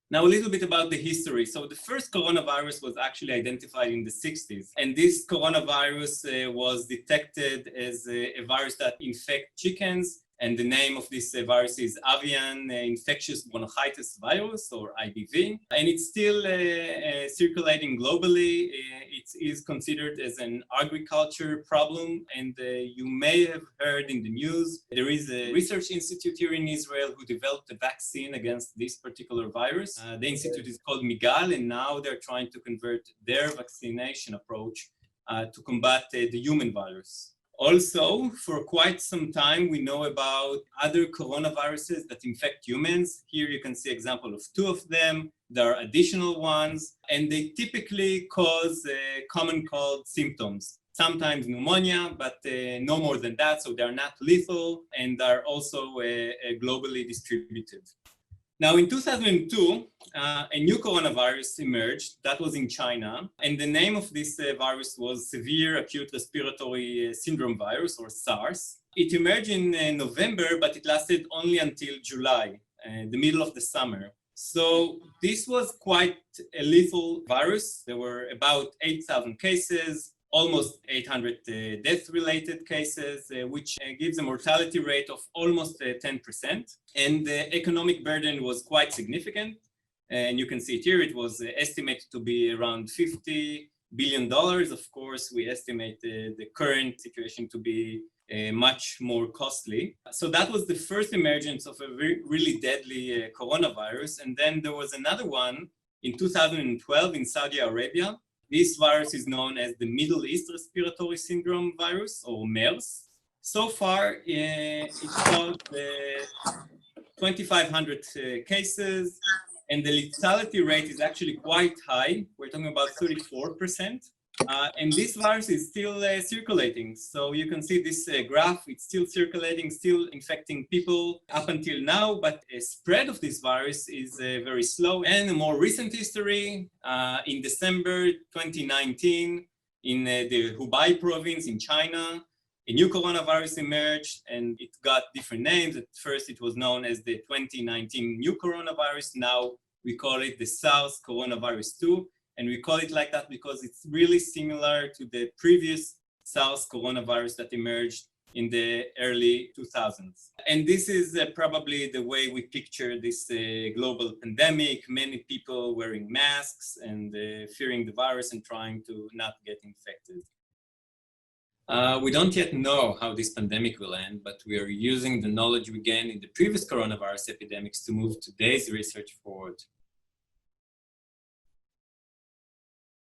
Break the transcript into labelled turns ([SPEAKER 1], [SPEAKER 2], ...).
[SPEAKER 1] Now, a little bit about the history. So the first coronavirus was actually identified in the 60s. And this coronavirus was detected as a virus that infects chickens. And the name of this virus is avian infectious bronchitis virus, or IBV. And it's still circulating globally. It is considered as an agriculture problem. And you may have heard in the news, there is a research institute here in Israel who developed a vaccine against this particular virus. The institute is called Migal, and now they're trying to convert their vaccination approach to combat the human virus. Also, for quite some time, we know about other coronaviruses that infect humans. Here you can see an example of two of them. There are additional ones, and they typically cause common cold symptoms. Sometimes pneumonia, but no more than that, so they're not lethal, and are also globally distributed. Now, in 2002, a new coronavirus emerged. That was in China. And the name of this virus was Severe Acute Respiratory Syndrome Virus, or Sars. It emerged in November, but it lasted only until July, the middle of the summer. So this was quite a lethal virus. There were about 8,000 cases, almost 800 death-related cases, which gives a mortality rate of almost 10%. And the economic burden was quite significant. And you can see it here. It was estimated to be around $50 billion. Of course, we estimate the current situation to be much more costly. So that was the first emergence of a really deadly coronavirus. And then there was another one in 2012 in Saudi Arabia. This virus is known as the Middle East Respiratory Syndrome virus, or MERS. So far, it's caused 2,500 cases, and the lethality rate is actually quite high. We're talking about 34%. And this virus is still circulating. So you can see this graph, it's still circulating, still infecting people up until now, but the spread of this virus is very slow. And a more recent history, in December 2019, in the Hubei province in China, a new coronavirus emerged, and it got different names. At first, it was known as the 2019 new coronavirus. Now we call it the SARS coronavirus 2. And we call it like that because it's really similar to the previous SARS coronavirus that emerged in the early 2000s. And this is probably the way we picture this global pandemic, many people wearing masks and fearing the virus and trying to not get infected. We don't yet know how this pandemic will end, but we are using the knowledge we gained in the previous coronavirus epidemics to move today's research forward.